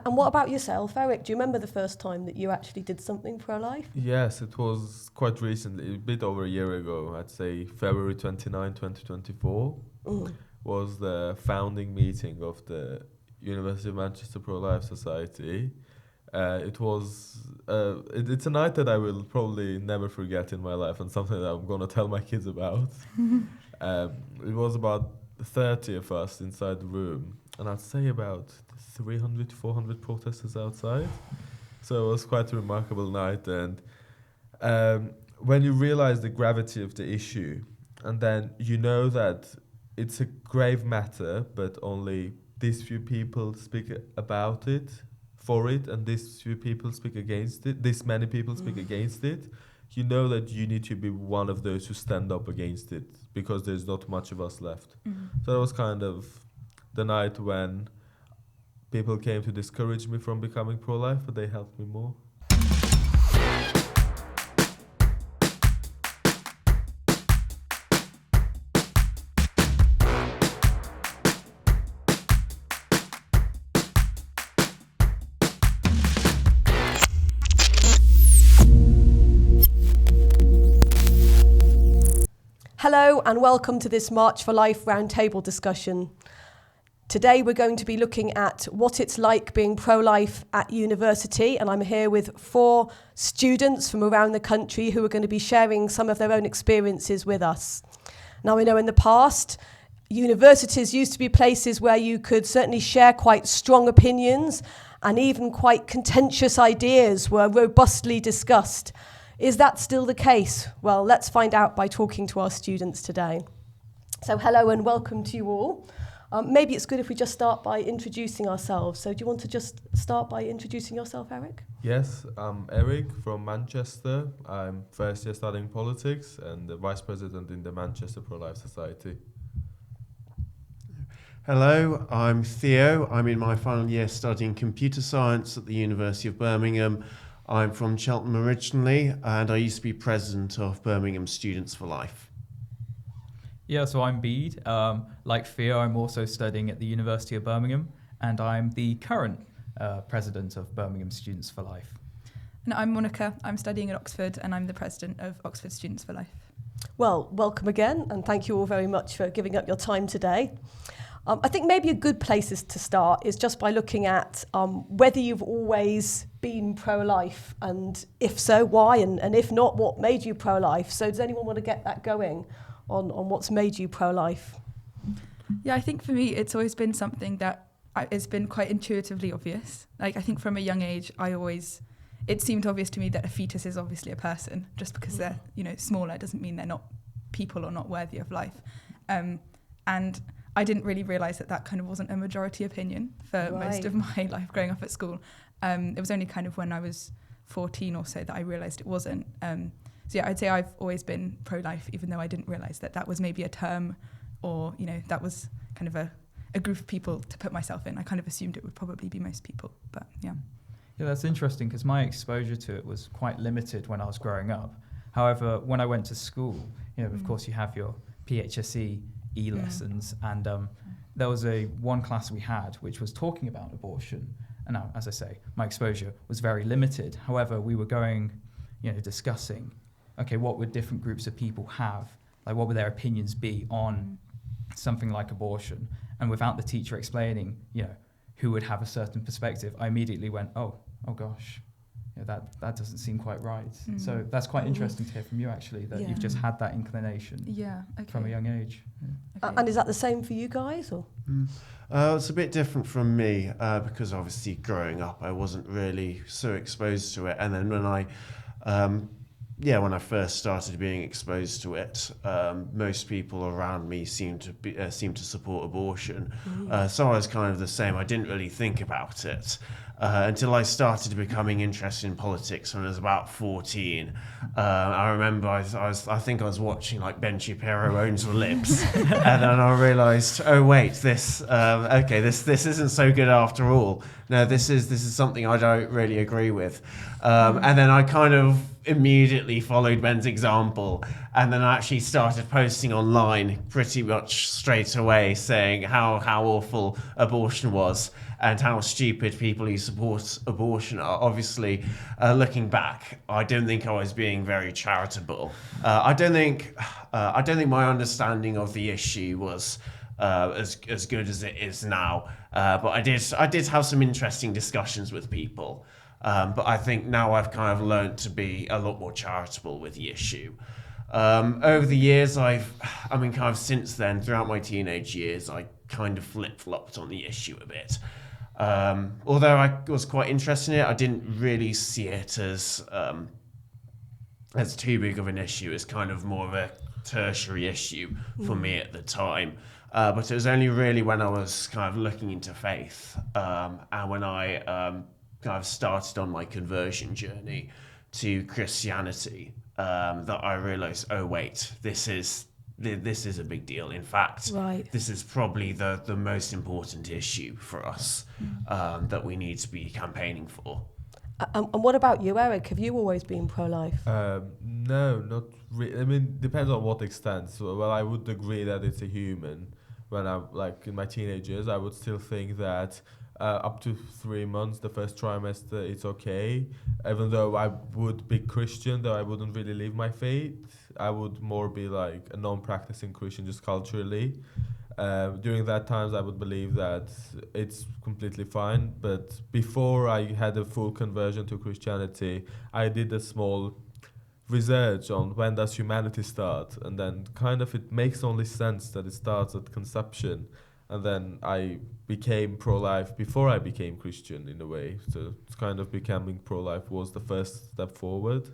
And what about yourself, Eric? Do you remember the first time that you actually did something pro-life? Yes, it was quite recently, a bit over a year ago. I'd say February 29, 2024 was the founding meeting of the University of Manchester Pro-Life Society. It's a night that I will probably never forget in my life, and something that I'm going to tell my kids about. It was about 30 of us inside the room, and I'd say about 300 to 400 protesters outside. So it was quite a remarkable night. And when you realize the gravity of the issue, and then you know that it's a grave matter, but only these few people speak about it, for it, and these few people speak against it, this many people speak against it, you know that you need to be one of those who stand up against it, because there's not much of us left. So that was kind of the night when people came to discourage me from becoming pro-life, but they helped me more. Hello and welcome to this March for Life roundtable discussion. Today we're going to be looking at what it's like being pro-life at university, and I'm here with 4 students from around the country who are going to be sharing some of their own experiences with us. Now, we know in the past, universities used to be places where you could certainly share quite strong opinions, and even quite contentious ideas were robustly discussed. Is that still the case? Well, let's find out by talking to our students today. So hello and welcome to you all. Maybe it's good if we just start by introducing ourselves. So do you want to just start by introducing yourself, Eric? Yes, I'm Eric from Manchester. I'm first year studying politics and the vice president in the Manchester Pro-Life Society. Hello, I'm Theo. I'm in my final year studying computer science at the University of Birmingham. I'm from Cheltenham originally, and I used to be president of Birmingham Students for Life. Yeah, so I'm Bede. Like Theo, I'm also studying at the University of Birmingham, and I'm the current president of Birmingham Students for Life. And I'm Monica. I'm studying at Oxford, and I'm the president of Oxford Students for Life. Well, welcome again, and thank you all very much for giving up your time today. I think maybe a good place to start is just by looking at whether you've always been pro-life, and if so, why, and if not, what made you pro-life. So does anyone want to get that going on what's made you pro-life? Yeah, I think for me, it's always been something that has been quite intuitively obvious. Like, I think from a young age, it seemed obvious to me that a fetus is obviously a person. Just because they're, smaller doesn't mean they're not people or not worthy of life. And I didn't really realise that kind of wasn't a majority opinion for most of my life growing up at school. It was only kind of when I was 14 or so that I realised it wasn't. So yeah, I'd say I've always been pro-life, even though I didn't realise that was maybe a term, or that was kind of a group of people to put myself in. I kind of assumed it would probably be most people, but yeah. Yeah, that's interesting because my exposure to it was quite limited when I was growing up. However, when I went to school, of course you have your PHSE lessons, and there was one class we had which was talking about abortion. And now, as I say, my exposure was very limited. However, we were going, discussing, okay, what would different groups of people have? Like, what would their opinions be on something like abortion? And without the teacher explaining, who would have a certain perspective, I immediately went, oh gosh, that doesn't seem quite right. So that's quite interesting to hear from you, actually, that you've just had that inclination from a young age. Okay. And is that the same for you guys? Or? It's a bit different from me because obviously growing up I wasn't really so exposed to it, and then when I first started being exposed to it, most people around me seemed to support abortion. So I was kind of the same. I didn't really think about it until I started becoming interested in politics when I was about 14. I remember I think I was watching like Ben Shapiro Owns the Libs, and then I realised, oh wait, this isn't so good after all. No, this is something I don't really agree with. And then I kind of, immediately followed Ben's example, and then I actually started posting online pretty much straight away saying how awful abortion was and how stupid people who support abortion are. Obviously, looking back, I don't think I was being very charitable. I don't think my understanding of the issue was as good as it is now. But I did have some interesting discussions with people. But I think now I've kind of learned to be a lot more charitable with the issue. Over the years, since then, throughout my teenage years, I kind of flip-flopped on the issue a bit. Although I was quite interested in it, I didn't really see it as too big of an issue. It's kind of more of a tertiary issue for me at the time. But it was only really when I was kind of looking into faith and when I kind of started on my conversion journey to Christianity that I realized, oh wait, this is a big deal. In fact, This is probably the most important issue for us that we need to be campaigning for. And what about you, Eric? Have you always been pro-life? No, not really. I mean, depends on what extent. So, well, I would agree that it's a human. When I'm in my teenage years, I would still think that up to 3 months, the first trimester, it's okay. Even though I would be Christian, though I wouldn't really leave my faith, I would more be like a non-practicing Christian just culturally. During that times, I would believe that it's completely fine. But before I had a full conversion to Christianity, I did a small research on when does humanity start, and then kind of it makes only sense that it starts at conception. And then I became pro-life before I became Christian in a way. So it's kind of becoming pro-life was the first step forward.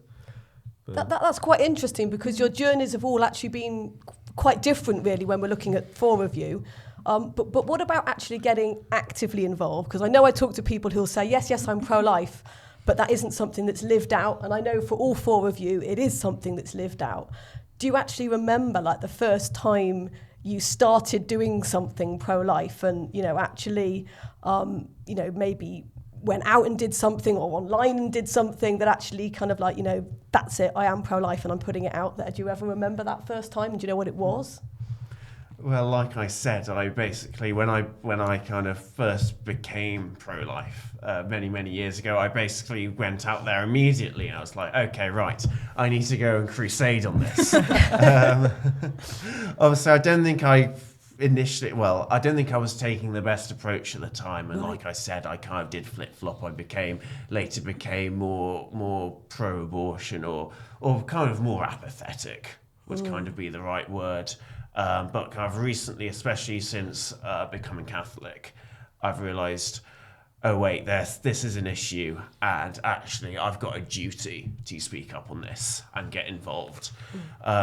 That's quite interesting because your journeys have all actually been quite different really when we're looking at four of you. But what about actually getting actively involved? Because I know I talk to people who'll say, yes, I'm pro-life, but that isn't something that's lived out. And I know for all four of you, it is something that's lived out. Do you actually remember the first time you started doing something pro-life and, actually, maybe went out and did something or online and did something that actually kind of that's it, I am pro-life and I'm putting it out there. Do you ever remember that first time and do you know what it was? Well, like I said, I basically, when I kind of first became pro-life many years ago, I basically went out there immediately and I was like, okay, right, I need to go and crusade on this. Obviously, I don't think I was taking the best approach at the time. And like I said, I kind of did flip-flop. I later became more pro-abortion or kind of more apathetic would kind of be the right word. But kind of recently, especially since becoming Catholic, I've realised, oh wait, this is an issue, and actually I've got a duty to speak up on this and get involved.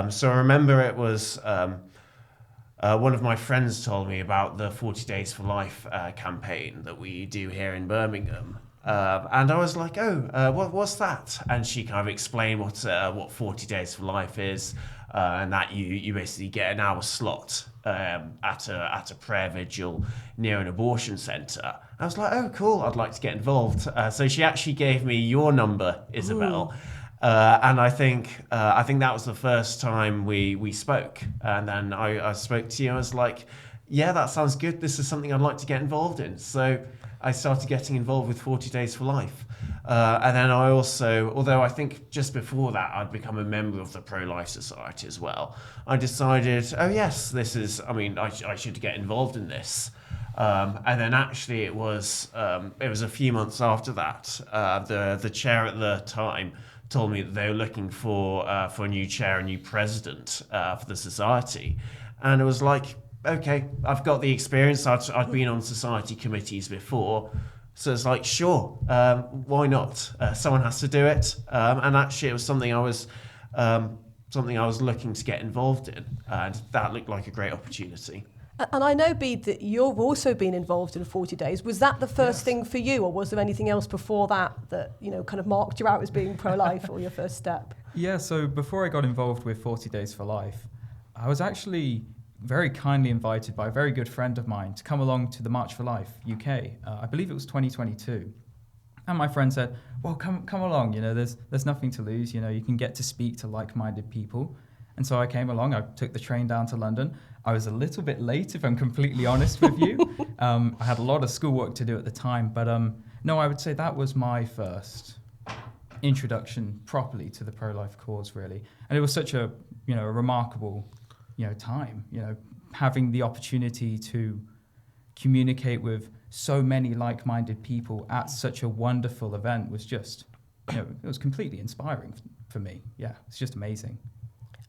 So I remember it was one of my friends told me about the 40 Days for Life campaign that we do here in Birmingham. And I was like, what's that? And she kind of explained what 40 Days for Life is. And that you basically get an hour slot at a prayer vigil near an abortion centre. I was like, oh, cool, I'd like to get involved. So she actually gave me your number, Isabel. And I think that was the first time we spoke. And then I spoke to you. I was like, yeah, that sounds good. This is something I'd like to get involved in. So I started getting involved with 40 Days for Life. And then I also, although I think just before that I'd become a member of the Pro-Life Society as well, I decided, oh yes, I should get involved in this. And then actually it was a few months after that, the chair at the time told me that they were looking for a new chair, a new president for the society. And it was like, okay, I've got the experience. I'd been on society committees before. So it's like, sure, why not? Someone has to do it. And actually it was something I was looking to get involved in. And that looked like a great opportunity. And I know, Bede, that you've also been involved in 40 Days. Was that the first thing for you, or was there anything else before that kind of marked you out as being pro-life or your first step? Yeah, so before I got involved with 40 Days for Life, I was actually very kindly invited by a very good friend of mine to come along to the March for Life UK. I believe it was 2022. And my friend said, well, come along, there's nothing to lose, you can get to speak to like-minded people. And so I came along, I took the train down to London. I was a little bit late, if I'm completely honest with you. I had a lot of schoolwork to do at the time, but no, I would say that was my first introduction properly to the pro-life cause, really. And it was such a, a remarkable, time, having the opportunity to communicate with so many like-minded people at such a wonderful event was just, it was completely inspiring for me. Yeah, it's just amazing.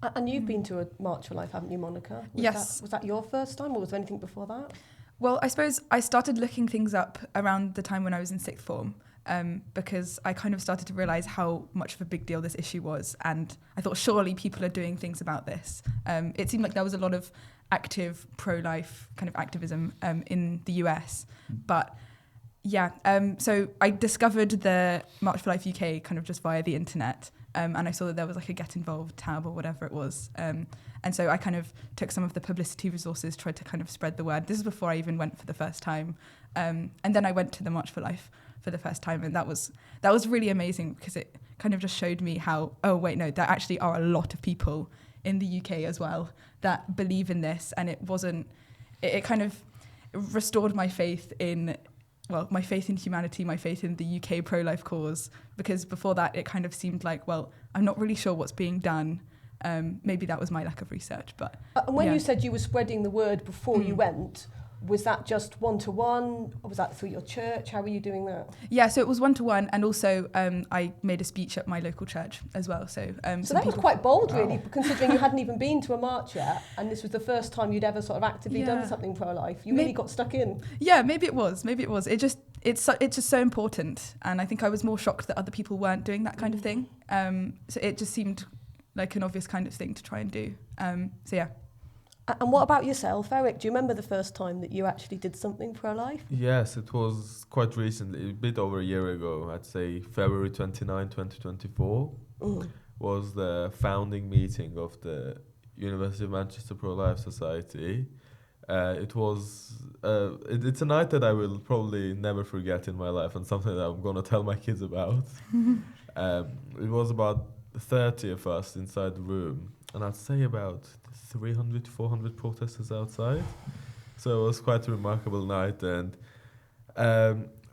And you've been to a March for Life, haven't you, Monica? Yes. Was that your first time, or was there anything before that? Well, I suppose I started looking things up around the time when I was in sixth form, because I kind of started to realise how much of a big deal this issue was, and I thought surely people are doing things about this. It seemed like there was a lot of active pro-life kind of activism in the US, but yeah, so I discovered the March for Life UK kind of just via the internet, and I saw that there was like a Get Involved tab or whatever it was, and so I kind of took some of the publicity resources, tried to kind of spread the word. This is before I even went for the first time, and then I went to the March for Life for the first time, and that was really amazing, because it kind of just showed me how, oh wait, no, there actually are a lot of people in the UK as well that believe in this, and it kind of restored my faith in, well, my faith in humanity, my faith in the UK pro-life cause, because before that it kind of seemed like, well, I'm not really sure what's being done. Maybe that was my lack of research, but and when you said you were spreading the word before you went, was that just one-to-one, or was that through your church? How were you doing that? Yeah, so it was one-to-one, and also I made a speech at my local church as well. So that was quite bold, really, considering you hadn't even been to a march yet, and this was the first time you'd ever sort of actively done something pro-life. You really got stuck in. Yeah, maybe it was. It's just so important, and I think I was more shocked that other people weren't doing that kind of thing. So it just seemed like an obvious kind of thing to try and do. So yeah. And what about yourself, Eric? Do you remember the first time that you actually did something pro-life? Yes, it was quite recently, a bit over a year ago. I'd say February 29, 2024 was the founding meeting of the University of Manchester Pro-Life Society. It was it's a night that I will probably never forget in my life, and something that I'm going to tell my kids about. It was about 30 of us inside the room, and I'd say about 300 to 400 protesters outside. So it was quite a remarkable night. And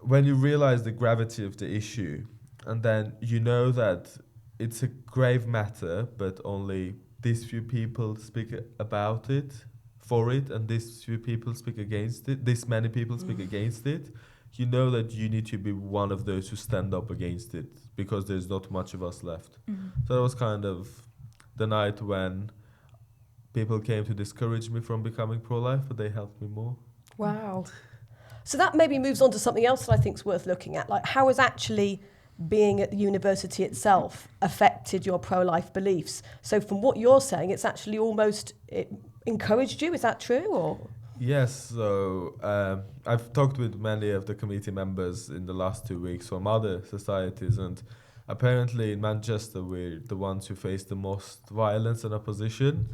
when you realize the gravity of the issue, and then you know that it's a grave matter, but only these few people speak about it, for it, and these few people speak against it, this many people speak against it, you know that you need to be one of those who stand up against it, because there's not much of us left. So that was kind of the night when people came to discourage me from becoming pro-life, but they helped me more. Wow. So that maybe moves on to something else that I think is worth looking at, like how has actually being at the university itself affected your pro-life beliefs? So from what you're saying, it's actually almost it encouraged you, is that true? Or? Yes, so I've talked with many of the committee members in the last 2 weeks from other societies, and apparently in Manchester we're the ones who face the most violence and opposition.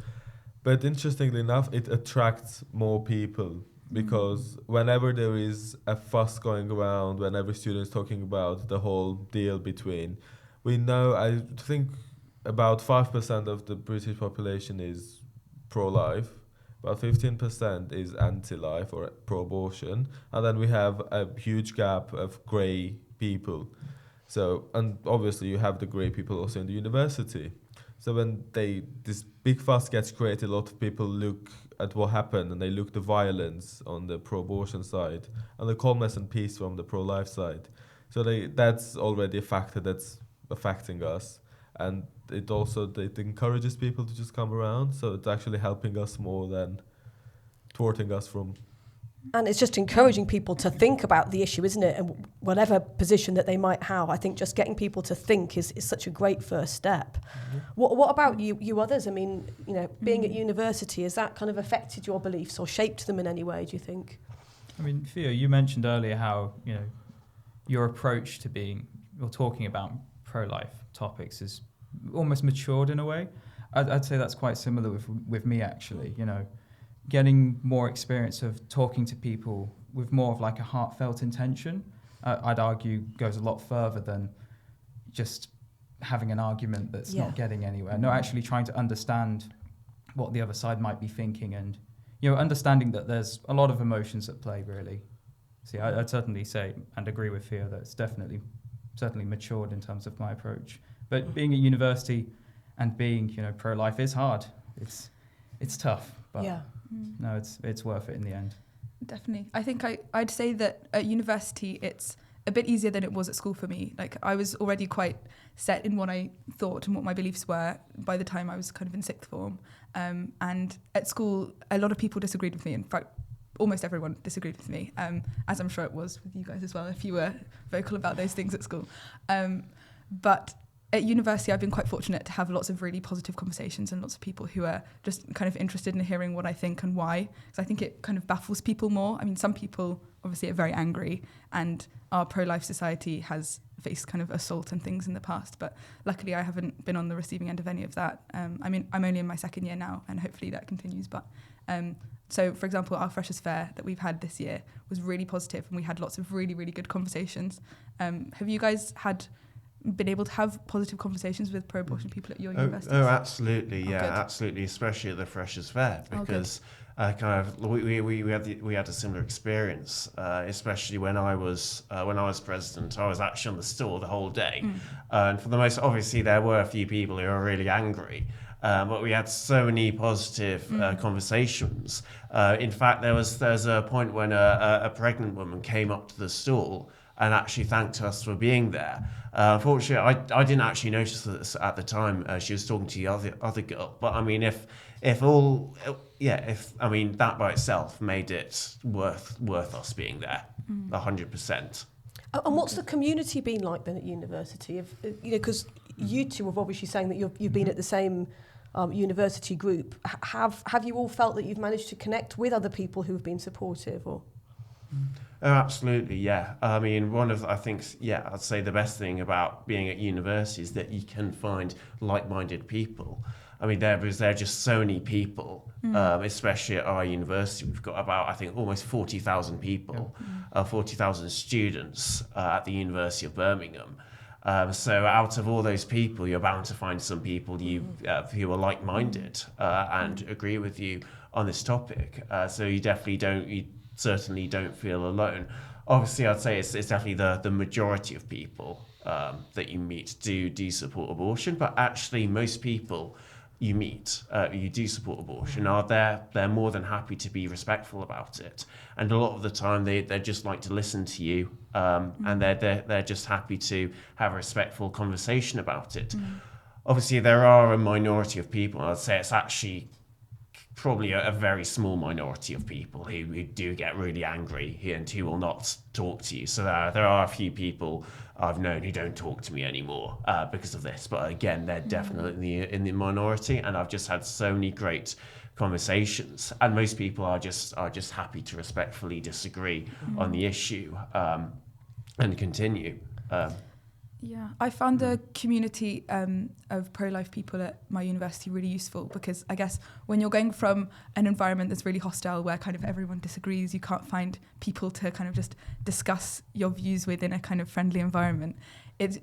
But interestingly enough, it attracts more people, because whenever there is a fuss going around, whenever students talking about the whole deal between, we know, I think about 5% of the British population is pro-life, about 15% is anti-life or pro-abortion, and then we have a huge gap of grey people. So, and obviously you have the grey people also in the university. So when this big fuss gets created, a lot of people look at what happened, and they look the violence on the pro-abortion side and the calmness and peace from the pro-life side. So that's already a factor that's affecting us, and it encourages people to just come around. So it's actually helping us more than thwarting us from. And it's just encouraging people to think about the issue, isn't it? And whatever position that they might have, I think just getting people to think is such a great first step. What about you others? I mean, being at university, has that kind of affected your beliefs or shaped them in any way, do you think? I mean, Theo, you mentioned earlier how, your approach to talking about pro-life topics is almost matured in a way. I'd say that's quite similar with me, actually, getting more experience of talking to people with more of like a heartfelt intention. I'd argue goes a lot further than just having an argument that's not getting anywhere. No, actually trying to understand what the other side might be thinking, and understanding that there's a lot of emotions at play, really. See, I'd certainly say and agree with Theo that it's certainly matured in terms of my approach. But being at university and being, pro-life is hard. It's tough, but no, it's worth it in the end. Definitely. I think I'd say that at university it's a bit easier than it was at school for me. Like, I was already quite set in what I thought and what my beliefs were by the time I was kind of in sixth form. And at school, a lot of people disagreed with me. In fact, almost everyone disagreed with me, as I'm sure it was with you guys as well, if you were vocal about those things at school. But at university, I've been quite fortunate to have lots of really positive conversations and lots of people who are just kind of interested in hearing what I think and why. Because I think it kind of baffles people more. I mean, some people obviously are very angry, and our pro-life society has faced kind of assault and things in the past. But luckily, I haven't been on the receiving end of any of that. I mean, I'm only in my second year now, and hopefully that continues. But so, for example, our Freshers' Fair that we've had this year was really positive, and we had lots of really, really good conversations. Have you guys been able to have positive conversations with pro-abortion people at your universities? Oh, absolutely, Oh, yeah, good. absolutely, especially at the Freshers' Fair, because we had a similar experience, especially when I was president. I was actually on the stall the whole day, and for the most, obviously there were a few people who were really angry. But we had so many positive conversations. In fact, there's a point when a pregnant woman came up to the stall and actually thanked us for being there. Unfortunately, I didn't actually notice this at the time. She was talking to the other girl. But I mean, that by itself made it worth us being there, 100%. And what's the community been like then at university? Because you two are obviously saying that you've been at the same university group. Have you all felt that you've managed to connect with other people who have been supportive? Or? Oh, absolutely, yeah. I mean, I'd say the best thing about being at university is that you can find like-minded people. I mean, there are just so many people, especially at our university. We've got about, I think, almost 40,000 people, 40,000 students at the University of Birmingham. So out of all those people, you're bound to find some people who are like-minded and agree with you on this topic. So you certainly don't feel alone. Obviously, I'd say it's definitely the majority of people that you meet do support abortion, but actually most people you meet you do support abortion they're more than happy to be respectful about it, and a lot of the time they just like to listen to you, and they're just happy to have a respectful conversation about it. Obviously, there are a minority of people. I'd say it's actually probably a very small minority of people who do get really angry and who will not talk to you. So there are a few people I've known who don't talk to me anymore because of this. But again, they're definitely in the minority, and I've just had so many great conversations. And most people are just happy to respectfully disagree on the issue and continue. Yeah, I found the community of pro-life people at my university really useful, because I guess when you're going from an environment that's really hostile where kind of everyone disagrees, you can't find people to kind of just discuss your views with in a kind of friendly environment.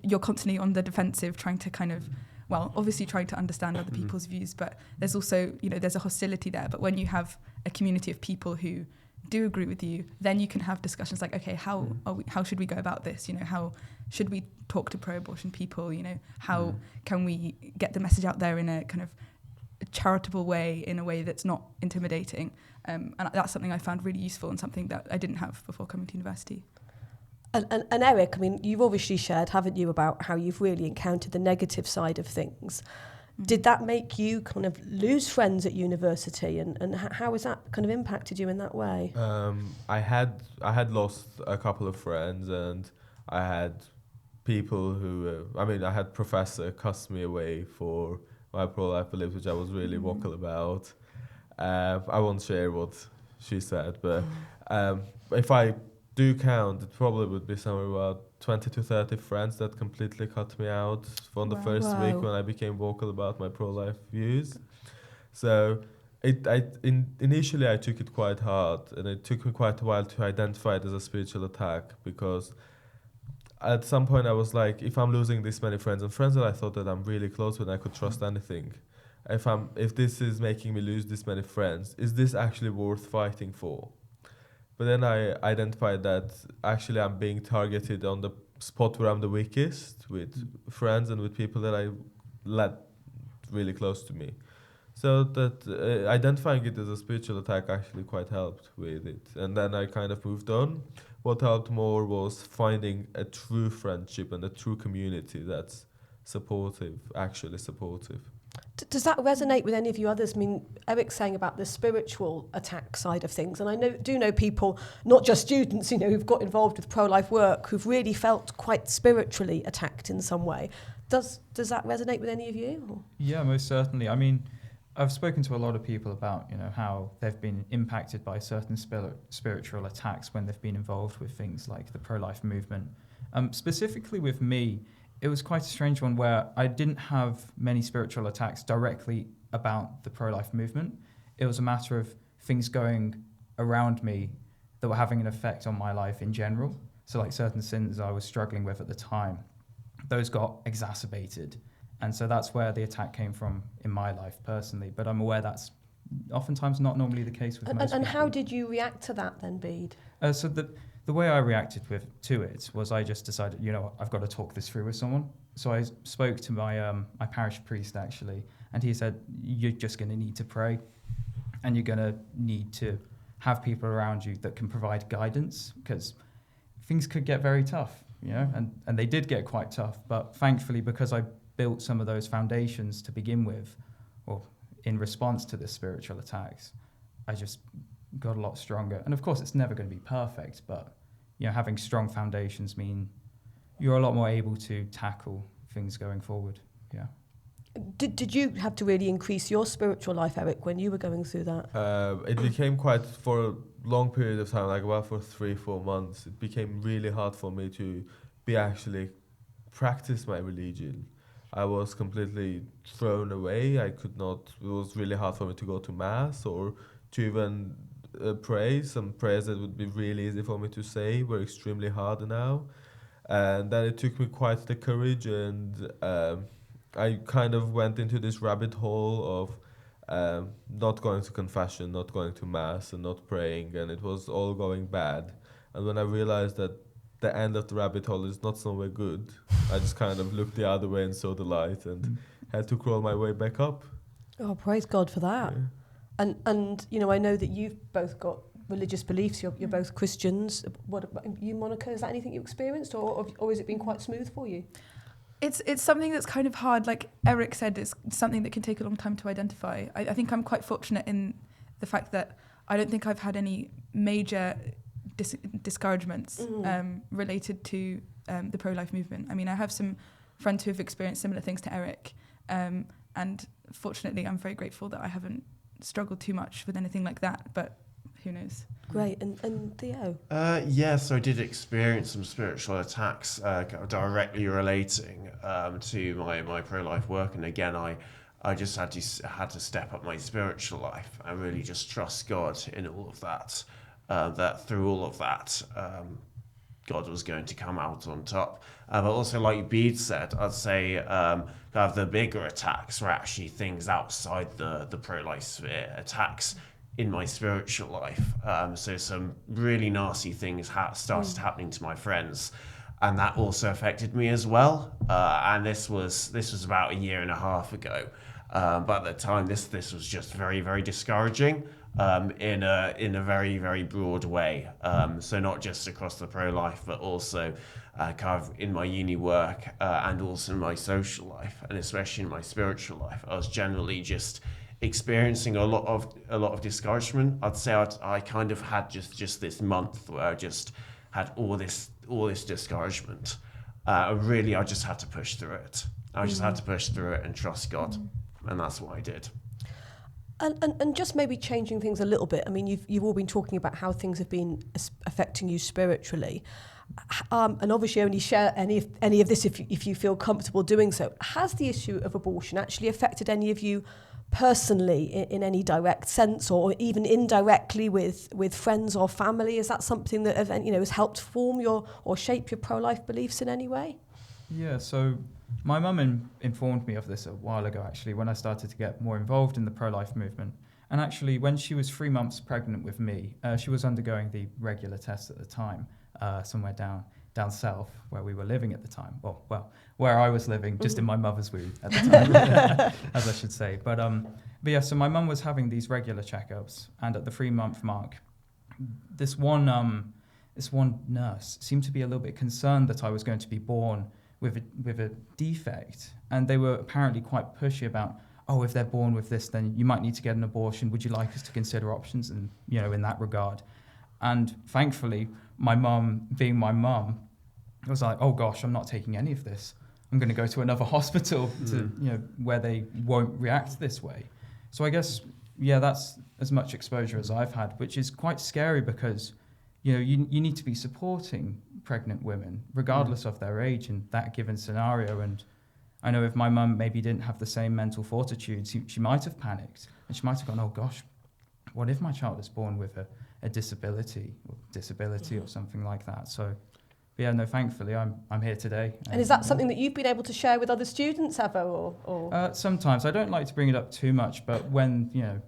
You're constantly on the defensive, trying to kind of, obviously trying to understand other people's views, but there's also, there's a hostility there. But when you have a community of people who do agree with you, then you can have discussions like, okay, how should we go about this? How should we talk to pro-abortion people? How can we get the message out there in a kind of charitable way, in a way that's not intimidating? And that's something I found really useful, and something that I didn't have before coming to university. And Eric, I mean, you've obviously shared, haven't you, about how you've really encountered the negative side of things. Did that make you kind of lose friends at university, and how has that kind of impacted you in that way? I had lost a couple of friends, and I had people who, I had professor cuss me away for my pro-life beliefs, which I was really vocal about. I won't share what she said, but if I do count, it probably would be somewhere about 20 to 30 friends that completely cut me out from the first week when I became vocal about my pro-life views. So initially I took it quite hard, and it took me quite a while to identify it as a spiritual attack, because at some point I was like, if I'm losing this many friends, and friends that I thought that I'm really close with, I could trust anything. If this is making me lose this many friends, is this actually worth fighting for? But then I identified that actually I'm being targeted on the spot where I'm the weakest, with friends and with people that I let really close to me. So that identifying it as a spiritual attack actually quite helped with it. And then I kind of moved on. What helped more was finding a true friendship and a true community that's supportive, actually supportive. Does that resonate with any of you others? I mean, Eric's saying about the spiritual attack side of things, and I do know people, not just students, who've got involved with pro-life work, who've really felt quite spiritually attacked in some way. Does that resonate with any of you? Or? Yeah, most certainly. I mean, I've spoken to a lot of people about, how they've been impacted by certain spiritual attacks when they've been involved with things like the pro-life movement. Specifically with me, it was quite a strange one where I didn't have many spiritual attacks directly about the pro-life movement. It was a matter of things going around me that were having an effect on my life in general. So like certain sins I was struggling with at the time, those got exacerbated. And so that's where the attack came from in my life personally. But I'm aware that's oftentimes not normally the case with most people. And how did you react to that then, Bede? So the way I reacted to it was I just decided, I've got to talk this through with someone. So I spoke to my parish priest actually, and he said, you're just going to need to pray, and you're going to need to have people around you that can provide guidance, because things could get very tough, and they did get quite tough. But thankfully, because I built some of those foundations to begin with, or in response to the spiritual attacks, I just got a lot stronger. And of course, it's never going to be perfect, but having strong foundations mean you're a lot more able to tackle things going forward. Yeah. Did you have to really increase your spiritual life, Eric, when you were going through that? It became quite, for a long period of time, like about for 3-4 months, it became really hard for me to practice my religion. I was completely thrown away. It was really hard for me to go to mass or to even pray. Some prayers that would be really easy for me to say were extremely hard now. And then it took me quite the courage, and I kind of went into this rabbit hole of not going to confession, not going to mass, and not praying, and it was all going bad. And when I realized that the end of the rabbit hole is not somewhere good, I just kind of looked the other way and saw the light and had to crawl my way back up. Oh, praise God for that. Yeah. And I know that you've both got religious beliefs. You're both Christians. What about you, Monica? Is that anything you experienced, or has it been quite smooth for you? It's something that's kind of hard. Like Eric said, it's something that can take a long time to identify. I think I'm quite fortunate in the fact that I don't think I've had any major discouragements related to the pro-life movement. I mean, I have some friends who have experienced similar things to Eric, and fortunately I'm very grateful that I haven't struggled too much with anything like that, but who knows. Great. And Theo? Yes, I did experience some spiritual attacks directly relating to my pro-life work, and again I just had to step up my spiritual life and really just trust God in all of that. That through all of that, God was going to come out on top. But also, like Bede said, I'd say kind of the bigger attacks were actually things outside the pro-life sphere, attacks in my spiritual life. So some really nasty things started happening to my friends, and that also affected me as well. And this was about 1.5 years ago. But at the time, this was just very, very discouraging. In a very, very broad way. So not just across the pro-life, but also kind of in my uni work and also in my social life, and especially in my spiritual life. I was generally just experiencing a lot of discouragement. I'd say I kind of had just this month where I just had all this discouragement. I just had to push through it. I just had to push through it and trust God, and that's what I did. And just maybe changing things a little bit. I mean, you've all been talking about how things have been affecting you spiritually, and obviously only share any of this if you feel comfortable doing so. Has the issue of abortion actually affected any of you personally in any direct sense, or even indirectly with friends or family? Is that something that has helped form or shape your pro-life beliefs in any way? Yeah, so my mum informed me of this a while ago, actually, when I started to get more involved in the pro-life movement. And actually, when she was 3 months pregnant with me, she was undergoing the regular tests at the time, somewhere down south where we were living at the time. Well, where I was living, just in my mother's womb at the time, as I should say. But yeah, so my mum was having these regular checkups, and at the 3-month mark, this one nurse seemed to be a little bit concerned that I was going to be born with a defect, and they were apparently quite pushy about, oh, if they're born with this, then you might need to get an abortion. Would you like us to consider options? And in that regard. And thankfully, my mum, being my mum, was like, oh gosh, I'm not taking any of this. I'm going to go to another hospital to where they won't react this way. So I guess, yeah, that's as much exposure as I've had, which is quite scary because you need to be supporting pregnant women regardless of their age in that given scenario. And I know if my mum maybe didn't have the same mental fortitude, she might have panicked, and she might have gone, oh gosh, what if my child is born with a disability or something like that? So yeah, no, thankfully I'm here today. And is that something that you've been able to share with other students ever, or? Sometimes. I don't like to bring it up too much, but when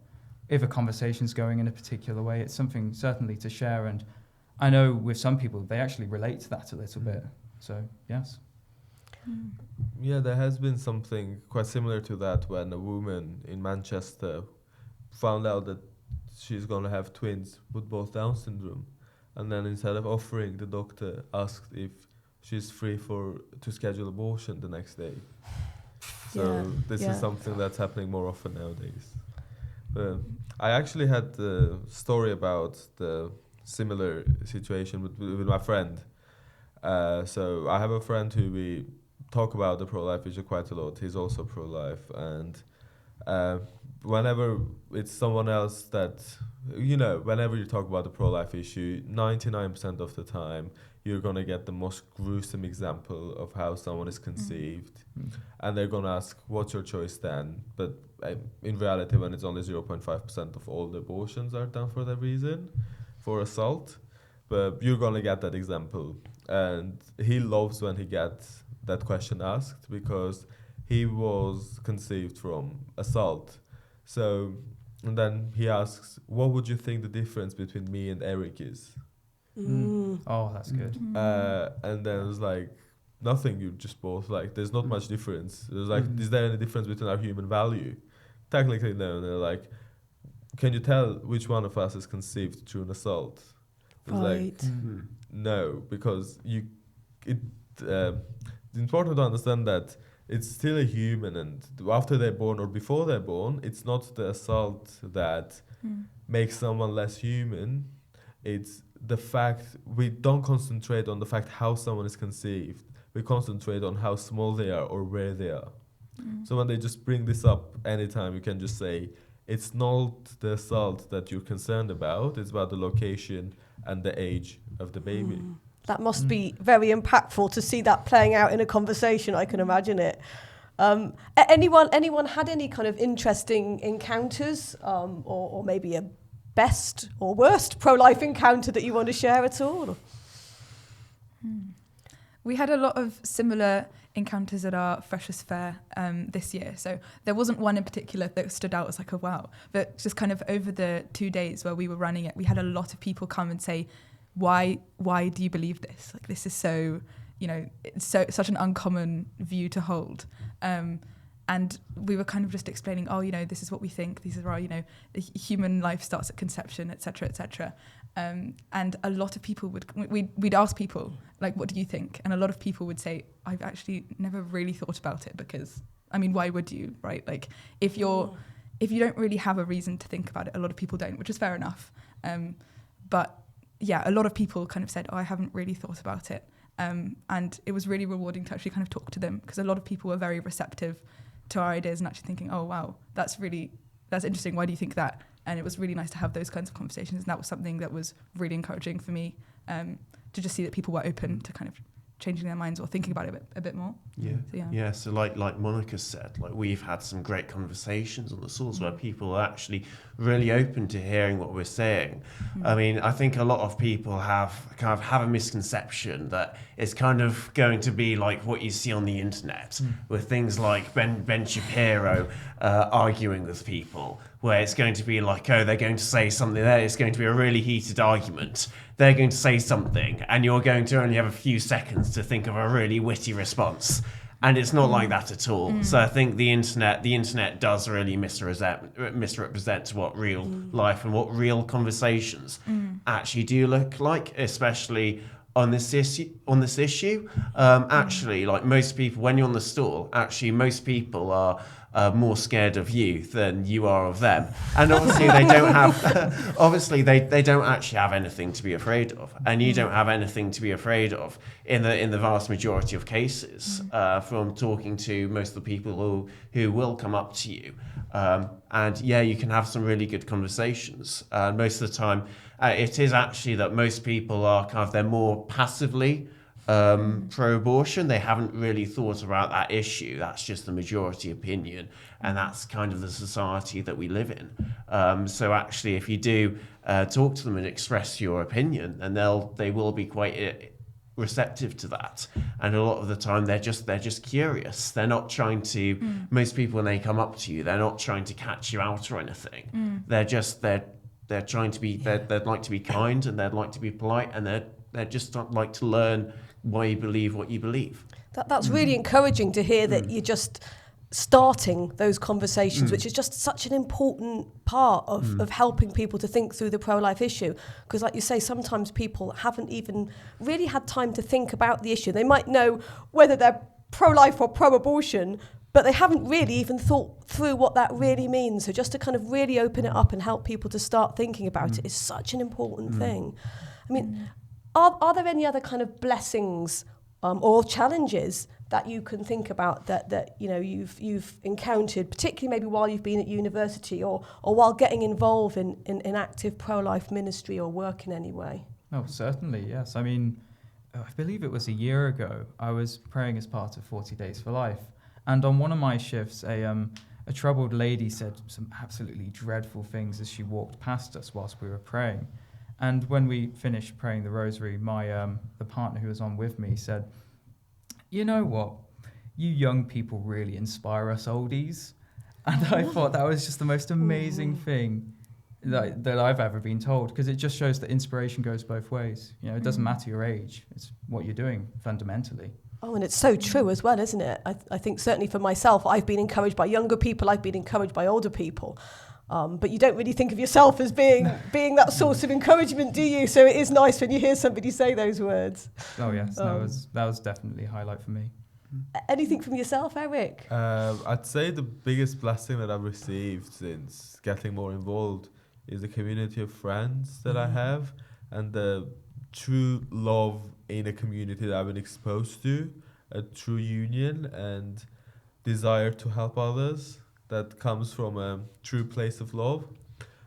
if a conversation's going in a particular way, it's something certainly to share. And I know with some people they actually relate to that a little bit. So yes. Yeah, there has been something quite similar to that when a woman in Manchester found out that she's going to have twins with both Down syndrome, and then instead of offering, the doctor asked if she's free to schedule abortion the next day. So this is something that's happening more often nowadays. I actually had a story about the similar situation with my friend. So I have a friend who we talk about the pro-life issue quite a lot. He's also pro-life, and whenever it's someone else that, whenever you talk about the pro-life issue, 99% of the time, you're going to get the most gruesome example of how someone is conceived. And they're going to ask, what's your choice then? But in reality, when it's only 0.5% of all the abortions are done for that reason, for assault, but you're going to get that example. And he loves when he gets that question asked, because he was conceived from assault. So, and then he asks, what would you think the difference between me and Eric is? Oh, that's good. And then it was like, nothing, you just both, like, there's not much difference. It was like, is there any difference between our human value? Technically, no. And they're like, can you tell which one of us is conceived through an assault? It was like, no, because it's important to understand that it's still a human, and after they're born or before they're born, it's not the assault that makes someone less human. It's the fact we don't concentrate on the fact how someone is conceived. We concentrate on how small they are or where they are. So when they just bring this up anytime, you can just say, it's not the assault that you're concerned about, it's about the location and the age of the baby. That must be very impactful to see that playing out in a conversation. I can imagine it. Anyone had any kind of interesting encounters, or maybe a best or worst pro-life encounter that you want to share at all? We had a lot of similar encounters at our Freshers' Fair this year. So there wasn't one in particular that stood out as like a wow. But just kind of over the 2 days where we were running it, we had a lot of people come and say, why do you believe this? Like, this is so, it's such an uncommon view to hold. And we were kind of just explaining, this is what we think. These are our, human life starts at conception, et cetera, et cetera. And a lot of people we'd ask people, like, what do you think? And a lot of people would say, I've actually never really thought about it, because, why would you, right? Like, if you don't really have a reason to think about it, a lot of people don't, which is fair enough. But yeah, a lot of people kind of said, I haven't really thought about it. And it was really rewarding to actually kind of talk to them, because a lot of people were very receptive to our ideas and actually thinking, oh, wow, that's interesting. Why do you think that? And it was really nice to have those kinds of conversations. And that was something that was really encouraging for me, to just see that people were open to kind of changing their minds or thinking about it a bit more. So like Monica said, like we've had some great conversations on the source where people are actually really open to hearing what we're saying. I mean, I think a lot of people have a misconception that it's kind of going to be like what you see on the internet with things like Ben Shapiro arguing with people, where it's going to be like, oh, they're going to say something there, it's going to be a really heated argument. They're going to say something, and you're going to only have a few seconds to think of a really witty response. And it's not like that at all. So I think the internet does really misrepresent what real life and what real conversations actually do look like, especially on this issue. Actually, like most people, when you're on the stall, actually most people are more scared of you than you are of them, and obviously they don't have they don't actually have anything to be afraid of, and you don't have anything to be afraid of in the vast majority of cases, from talking to most of the people who will come up to you, and you can have some really good conversations. Most of the time it is actually that most people are they're more passively pro-abortion. They haven't really thought about that issue. That's just the majority opinion, and that's kind of the society that we live in. So actually, if you do talk to them and express your opinion, then they will be quite receptive to that. And a lot of the time, they're just curious. They're not trying to. Most people, when they come up to you, they're not trying to catch you out or anything. They're trying to be. They'd like to be kind, and they'd like to be polite, and they're just like to learn why you believe what you believe. That's really encouraging to hear that you're just starting those conversations, which is just such an important part of helping people to think through the pro-life issue. Because like you say, sometimes people haven't even really had time to think about the issue. They might know whether they're pro-life or pro-abortion, but they haven't really even thought through what that really means. So just to kind of really open it up and help people to start thinking about it is such an important thing. I mean, are there any other kind of blessings or challenges that you can think about that you know you've encountered, particularly maybe while you've been at university or while getting involved in active pro-life ministry or work in any way? Oh, certainly, yes. I mean, I believe it was a year ago, I was praying as part of 40 Days for Life. And on one of my shifts, a troubled lady said some absolutely dreadful things as she walked past us whilst we were praying. And when we finished praying the rosary, the partner who was on with me said, "You know what? You young people really inspire us oldies." And I thought that was just the most amazing thing that I've ever been told, because it just shows that inspiration goes both ways. You know, it doesn't matter your age; it's what you're doing fundamentally. Oh, and it's so true as well, isn't it? I think certainly for myself, I've been encouraged by younger people, I've been encouraged by older people. But you don't really think of yourself as being that source of encouragement, do you? So it is nice when you hear somebody say those words. Oh yes, that was definitely a highlight for me. Anything from yourself, Eric? I'd say the biggest blessing that I've received since getting more involved is the community of friends that I have, and the true love in a community that I've been exposed to, a true union and desire to help others that comes from a true place of love.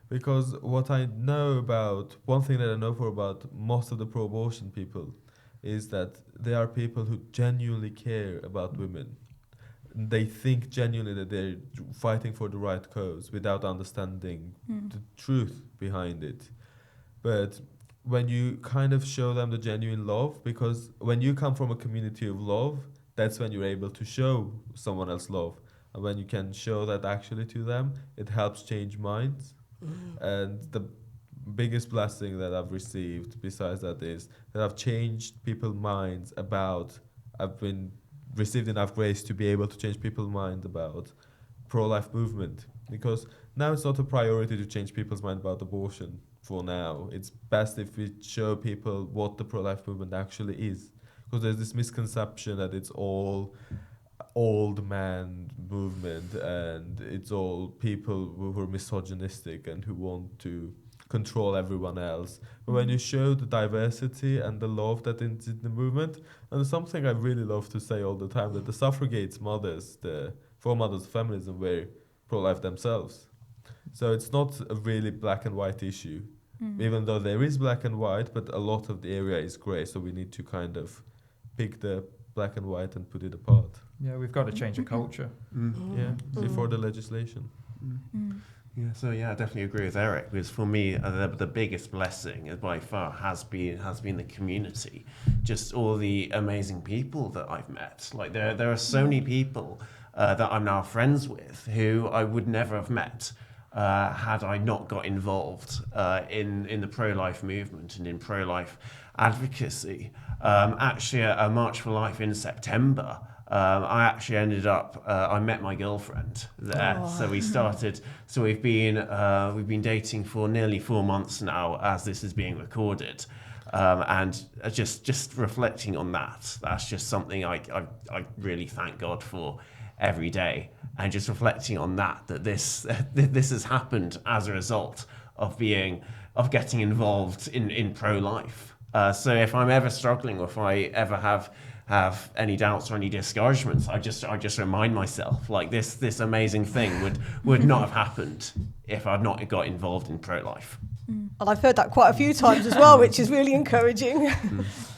Because what I know about, one thing that I know about most of the pro-abortion people is that they are people who genuinely care about women. They think genuinely that they're fighting for the right cause without understanding the truth behind it. But when you kind of show them the genuine love, because when you come from a community of love, that's when you're able to show someone else love. And when you can show that actually to them, it helps change minds. And the biggest blessing that I've received besides that is that I've changed people's minds about, I've been received enough grace to be able to change people's mind about pro-life movement. Because now it's not a priority to change people's mind about abortion for now. It's best if we show people what the pro-life movement actually is. Because there's this misconception that it's all old man movement and it's all people who are misogynistic and who want to control everyone else. But when you show the diversity and the love that is in the movement, and something I really love to say all the time, that the suffragettes mothers, the foremothers of feminism, were pro-life themselves. So it's not a really black and white issue, even though there is black and white, but a lot of the area is grey, so we need to kind of pick the black and white and put it apart. Yeah, we've got to change the culture. Yeah, before the legislation. Yeah, so I definitely agree with Eric, because for me the biggest blessing by far has been the community, just all the amazing people that I've met. Like there are so many people that I'm now friends with who I would never have met had I not got involved in the pro-life movement and in pro-life advocacy. Actually, at March for Life in September, I actually ended up. I met my girlfriend there, so we started. So we've been dating for nearly 4 months now, as this is being recorded, and just reflecting on that. That's just something I really thank God for every day, and just reflecting on that this has happened as a result of getting involved in pro-life. So if I'm ever struggling, or if I ever have any doubts or any discouragements, I just remind myself, like, this amazing thing would not have happened if I'd not got involved in pro-life. And I've heard that quite a few times as well, which is really encouraging.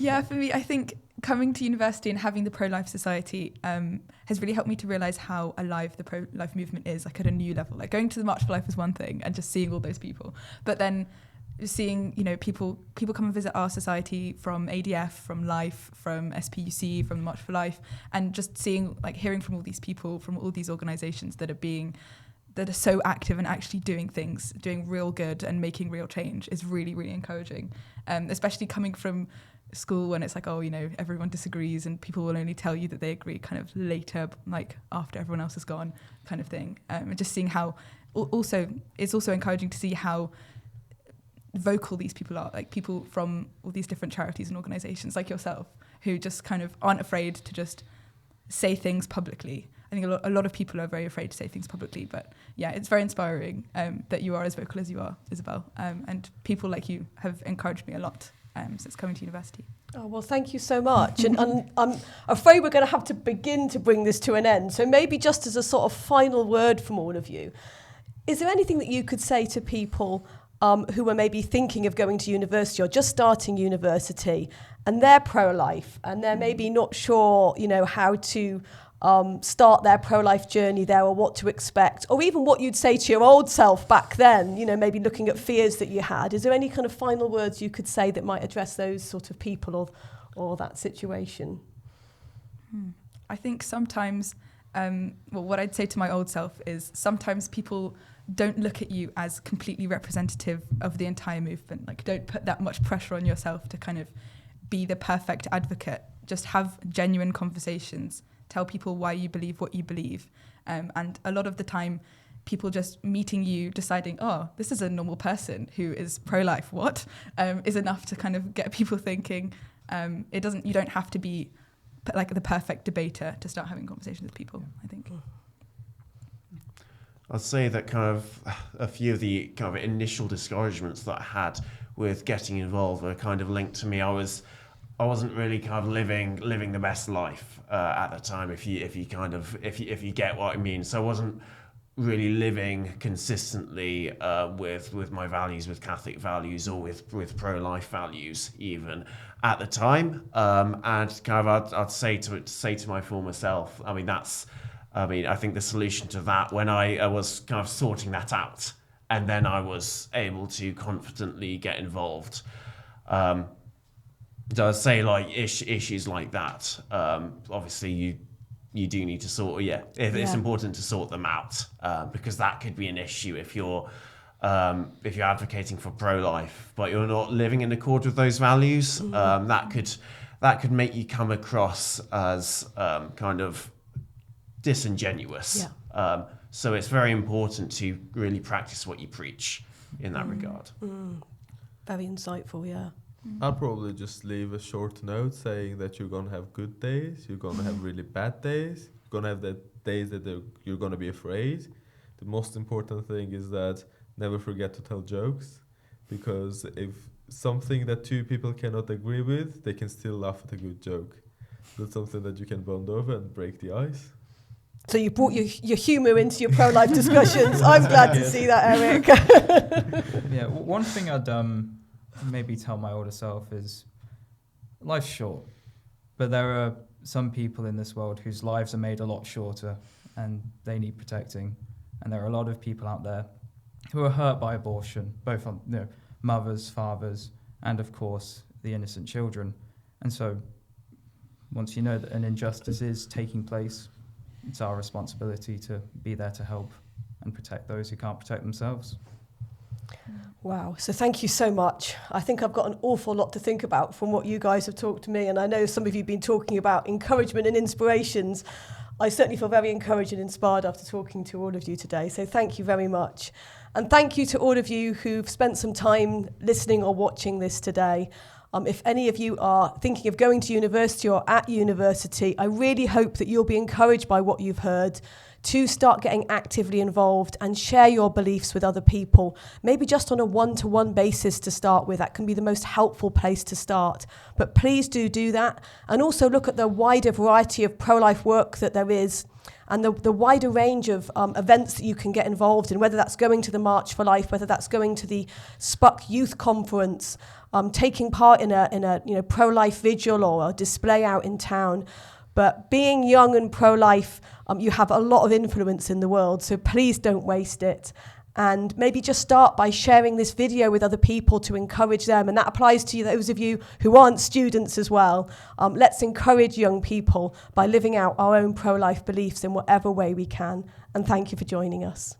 Yeah, for me, I think coming to university and having the Pro-Life Society has really helped me to realise how alive the pro-life movement is, like, at a new level. Like, going to the March for Life is one thing, and just seeing all those people, but then seeing, people come and visit our society from ADF, from Life, from SPUC, from March for Life, and just seeing, like, hearing from all these people, from all these organisations that are so active and actually doing things, doing real good and making real change is really, really encouraging. Especially coming from school when it's like, everyone disagrees and people will only tell you that they agree kind of later, like after everyone else is gone, kind of thing. And just seeing how it's also encouraging to see how vocal these people are, like people from all these different charities and organisations like yourself, who just kind of aren't afraid to just say things publicly. I think a lot of people are very afraid to say things publicly, but yeah, it's very inspiring that you are as vocal as you are, Isabel, and people like you have encouraged me a lot since coming to university. Oh, well, thank you so much. And I'm afraid we're going to have to begin to bring this to an end. So maybe just as a sort of final word from all of you, is there anything that you could say to people who are maybe thinking of going to university or just starting university, and they're pro-life and they're maybe not sure, how to start their pro-life journey there, or what to expect, or even what you'd say to your old self back then, maybe looking at fears that you had? Is there any kind of final words you could say that might address those sort of people or that situation? I think sometimes, what I'd say to my old self is sometimes people don't look at you as completely representative of the entire movement. Like, don't put that much pressure on yourself to kind of be the perfect advocate. Just have genuine conversations. Tell people why you believe what you believe. And a lot of the time, people just meeting you, deciding, this is a normal person who is pro-life, is enough to kind of get people thinking. You don't have to be like the perfect debater to start having conversations with people, I think. I'd say that kind of a few of the kind of initial discouragements that I had with getting involved were kind of linked to me. I wasn't really kind of living the best life at the time, if you get what I mean. So I wasn't really living consistently with my values, with Catholic values, or with pro-life values even at the time. And kind of I'd say to my former self, I think the solution to that, when I was kind of sorting that out, and then I was able to confidently get involved. So I'd say, like, issues like that, obviously you do need to it's important to sort them out, because that could be an issue if you're advocating for pro-life but you're not living in accord with those values. That could make you come across as kind of disingenuous. So it's very important to really practice what you preach in that regard. Very insightful, yeah. I'll probably just leave a short note saying that you're going to have good days, you're going to have really bad days, you're going to have the days that you're going to be afraid. The most important thing is that never forget to tell jokes, because if something that two people cannot agree with, they can still laugh at a good joke. That's something that you can bond over and break the ice. So you brought your humour into your pro-life discussions. I'm glad to see that, Eric. Yeah, one thing I'd maybe tell my older self is life's short. But there are some people in this world whose lives are made a lot shorter and they need protecting. And there are a lot of people out there who are hurt by abortion, both on mothers, fathers, and of course the innocent children. And so once you know that an injustice is taking place, it's our responsibility to be there to help and protect those who can't protect themselves. Wow, so thank you so much. I think I've got an awful lot to think about from what you guys have talked to me, and I know some of you have been talking about encouragement and inspirations. I certainly feel very encouraged and inspired after talking to all of you today, so thank you very much. And thank you to all of you who've spent some time listening or watching this today. If any of you are thinking of going to university or at university, I really hope that you'll be encouraged by what you've heard to start getting actively involved and share your beliefs with other people, maybe just on a one-to-one basis to start with. That can be the most helpful place to start. But please do that. And also look at the wider variety of pro-life work that there is and the wider range of events that you can get involved in, whether that's going to the March for Life, whether that's going to the SPUC Youth Conference, taking part in a pro-life vigil or a display out in town. But being young and pro-life, you have a lot of influence in the world, so please don't waste it. And maybe just start by sharing this video with other people to encourage them. And that applies to those of you who aren't students as well. Let's encourage young people by living out our own pro-life beliefs in whatever way we can. And thank you for joining us.